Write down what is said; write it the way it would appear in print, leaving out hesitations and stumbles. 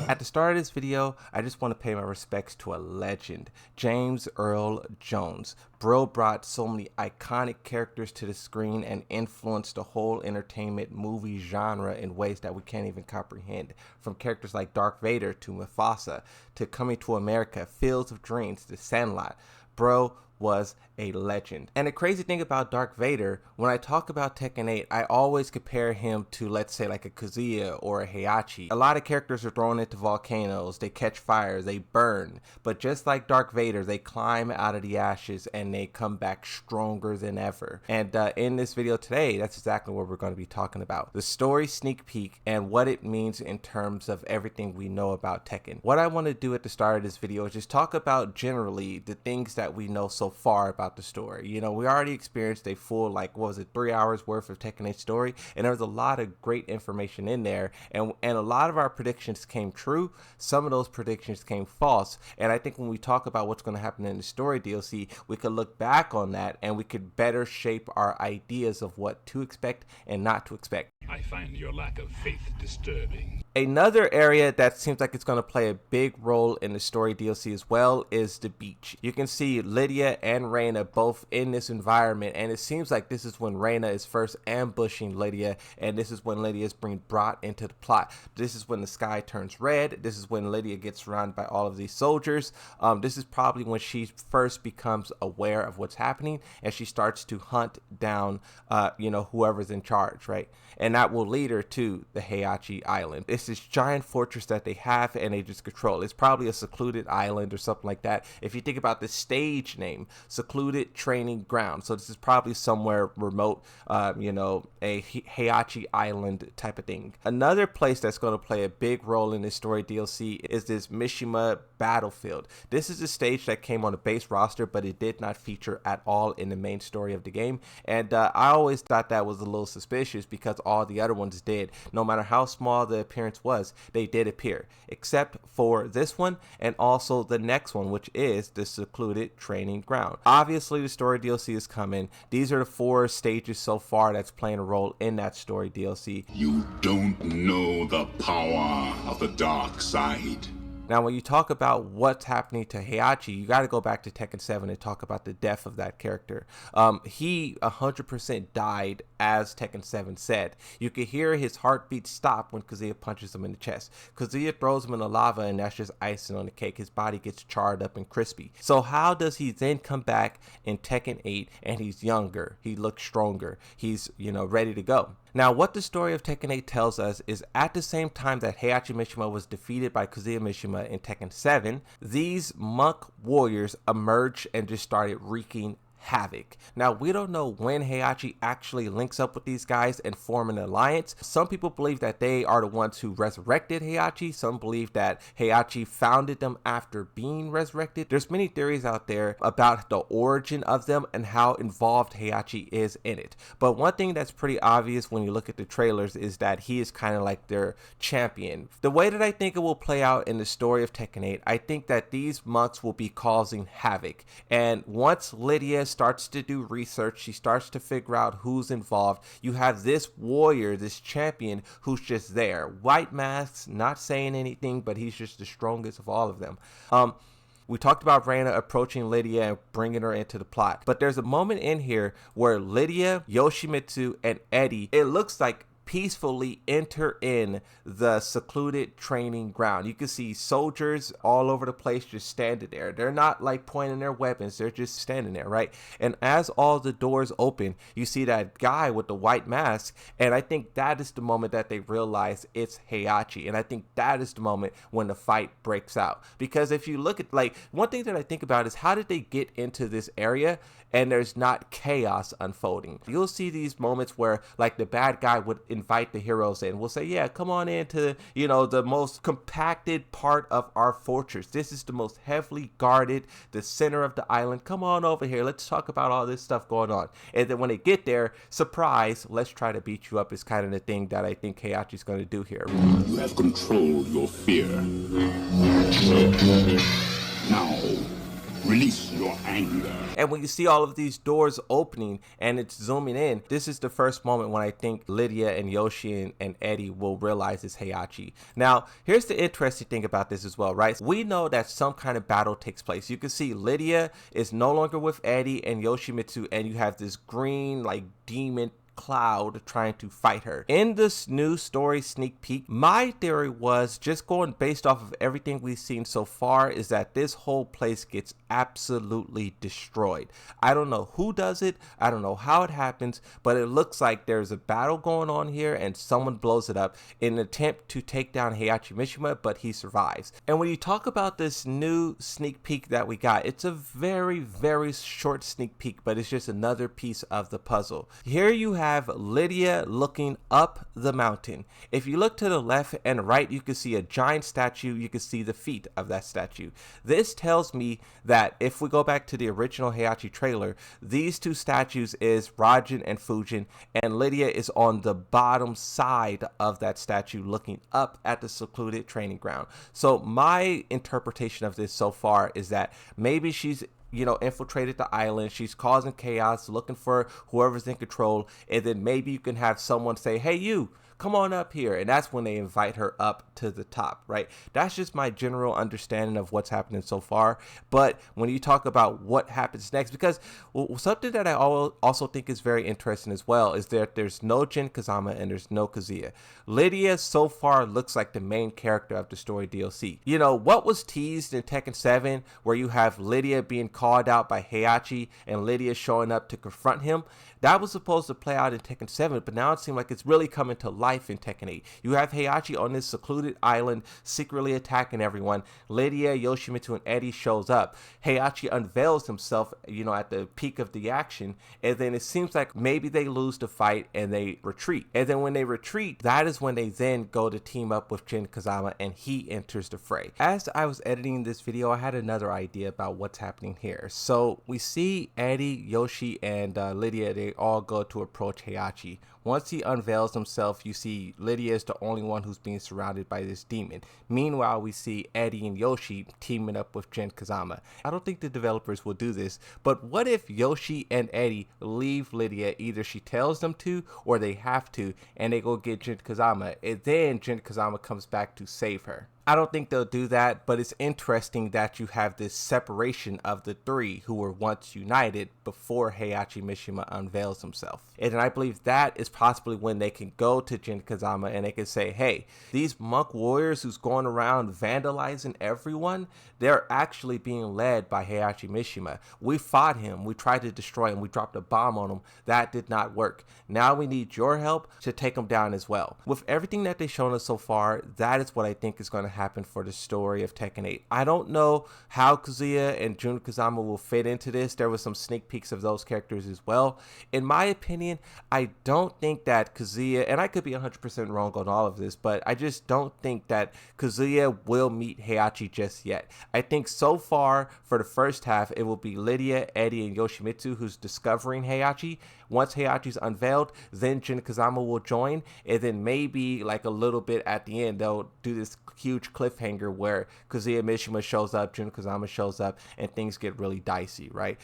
At the start of this video, I just want to pay my respects to a legend, James Earl Jones. Bro brought so many iconic characters to the screen and influenced the whole entertainment movie genre in ways that we can't even comprehend. From characters like Darth Vader to Mufasa, to Coming to America, Fields of Dreams, to Sandlot. Bro was a legend. And the crazy thing about Darth Vader, when I talk about Tekken 8, I always compare him to, let's say, like a Kazuya or a Heihachi. A lot of characters are thrown into volcanoes, they catch fire, they burn, but just like Darth Vader, they climb out of the ashes and they come back stronger than ever. And in this video today, that's exactly what we're going to be talking about. The story sneak peek and what it means in terms of everything we know about Tekken. What I want to do at the start of this video is just talk about generally the things that we know so far about the story. You know, we already experienced a full, like, what was it, 3 hours worth of Tekken 8 story, and there was a lot of great information in there, and a lot of our predictions came true. Some of those predictions came false, and I think when we talk about what's going to happen in the story DLC, we could look back on that and we could better shape our ideas of what to expect and not to expect. I find your lack of faith disturbing. Another area that seems like it's going to play a big role in the story DLC as well is the beach. You can see Lidia and Reina both in this environment, and it seems like this is when Reina is first ambushing Lidia, and this is when Lydia is being brought into the plot. This is when the sky turns red. This is when Lidia gets surrounded by all of these soldiers. This is probably when she first becomes aware of what's happening, and she starts to hunt down, whoever's in charge, right? And that will lead her to the Heihachi Island. It's this giant fortress that they have and they just control. It's probably a secluded island or something like that. If you think about the stage name, Secluded Training Ground. So this is probably somewhere remote, a Heihachi Island type of thing. Another place that's going to play a big role in this story DLC is this Mishima battlefield. This is a stage that came on the base roster, but it did not feature at all in the main story of the game. And I always thought that was a little suspicious because all the other ones did. No matter how small the appearance was, they did appear, except for this one and also the next one, which is the Secluded Training Ground. Obviously, the story DLC is coming. These are the 4 stages so far that's playing a role in that story DLC. You don't know the power of the dark side. Now, when you talk about what's happening to Heihachi, you got to go back to Tekken 7 and talk about the death of that character. He 100% died, as Tekken 7 said. You could hear his heartbeat stop when Kazuya punches him in the chest. Kazuya throws him in the lava, and that's just icing on the cake. His body gets charred up and crispy. So how does he then come back in Tekken 8 and he's younger? He looks stronger. He's, ready to go. Now, what the story of Tekken 8 tells us is at the same time that Heihachi Mishima was defeated by Kazuya Mishima in Tekken 7, these monk warriors emerged and just started wreaking havoc. Now, we don't know when Heihachi actually links up with these guys and form an alliance. Some people believe that they are the ones who resurrected Heihachi. Some believe that Heihachi founded them after being resurrected. There's many theories out there about the origin of them and how involved Heihachi is in it. But one thing that's pretty obvious when you look at the trailers is that he is kind of like their champion. The way that I think it will play out in the story of Tekken 8, I think that these monks will be causing havoc. And once Lidia starts to do research, she starts to figure out who's involved. You have this warrior, this champion, who's just there. White masks, not saying anything, but he's just the strongest of all of them. We talked about Reina approaching Lidia and bringing her into the plot. But there's a moment in here where Lidia, Yoshimitsu, and Eddie, it looks like, peacefully enter in the Secluded Training Ground. You can see soldiers all over the place just standing there. They're not like pointing their weapons, they're just standing there, right? And as all the doors open, you see that guy with the white mask, and I think that is the moment that they realize it's Heihachi, and I think that is the moment when the fight breaks out. Because if you look at, like, one thing that I think about is how did they get into this area and there's not chaos unfolding? You'll see these moments where, like, the bad guy would invite the heroes in. We'll say, yeah, come on into, the most compacted part of our fortress. This is the most heavily guarded, the center of the island. Come on over here. Let's talk about all this stuff going on. And then when they get there, surprise, let's try to beat you up is kind of the thing that I think Heihachi's going to do here. You have controlled your fear. Now, Release your anger. And when you see all of these doors opening and it's zooming in, this is the first moment when I think Lidia and Yoshi and Eddie will realize it's Heihachi. Now, here's the interesting thing about this as well, right? We know that some kind of battle takes place. You can see Lidia is no longer with Eddie and Yoshimitsu, and you have this green, like, demon cloud trying to fight her. In this new story sneak peek, my theory was, just going based off of everything we've seen so far, is that this whole place gets absolutely destroyed. I don't know who does it, I don't know how it happens, but it looks like there's a battle going on here and someone blows it up in an attempt to take down Heihachi Mishima, but he survives. And when you talk about this new sneak peek that we got, it's a very, very short sneak peek, but it's just another piece of the puzzle. Here you have Lidia looking up the mountain. If you look to the left and right, you can see a giant statue. You can see the feet of that statue. This tells me that if we go back to the original Heihachi trailer, these two statues is Raijin and Fujin, and Lidia is on the bottom side of that statue looking up at the secluded training ground. So my interpretation of this so far is that maybe she's infiltrated the island, she's causing chaos, looking for whoever's in control, and then maybe you can have someone say, hey, you, come on up here, and that's when they invite her up to the top, right? That's just my general understanding of what's happening so far. But when you talk about what happens next, because something that I also think is very interesting as well is that there's no Jin Kazama and there's no Kazuya. Lidia so far looks like the main character of the story DLC. You know, what was teased in Tekken 7, where you have Lidia being called out by Heihachi and Lidia showing up to confront him, that was supposed to play out in Tekken 7, but now it seems like it's really coming to life in Tekken 8. You have Heihachi on this secluded island secretly attacking everyone. Lidia, Yoshimitsu, and Eddie shows up. Heihachi unveils himself, at the peak of the action, and then it seems like maybe they lose the fight and they retreat. And then when they retreat, that is when they then go to team up with Jin Kazama, and he enters the fray. As I was editing this video, I had another idea about what's happening here. So we see Eddie, Yoshi, and Lidia, they all go to approach Heihachi. Once he unveils himself, you see Lidia is the only one who's being surrounded by this demon. Meanwhile, we see Eddie and Yoshi teaming up with Jin Kazama. I don't think the developers will do this, but what if Yoshi and Eddie leave Lidia? Either she tells them to or they have to, and they go get Jin Kazama, and then Jin Kazama comes back to save her. I don't think they'll do that, but it's interesting that you have this separation of the three who were once united before Heihachi Mishima unveils himself. And I believe that is possibly when they can go to Jin Kazama and they can say, hey, these monk warriors who's going around vandalizing everyone, they're actually being led by Heihachi Mishima. We fought him, we tried to destroy him, we dropped a bomb on him, that did not work. Now we need your help to take him down as well. With everything that they've shown us so far, that is what I think is going to happen for the story of Tekken 8. I don't know how Kazuya and Jun Kazama will fit into this. There was some sneak peeks of those characters as well. In my opinion, I don't think that Kazuya, and I could be 100% wrong on all of this, but I just don't think that Kazuya will meet Heihachi just yet. I think so far for the first half, it will be Lidia, Eddie, and Yoshimitsu who's discovering Heihachi. Once Heihachi's unveiled, then Jin Kazama will join, and then maybe like a little bit at the end, they'll do this huge cliffhanger where Kazuya Mishima shows up, Jin Kazama shows up, and things get really dicey, right?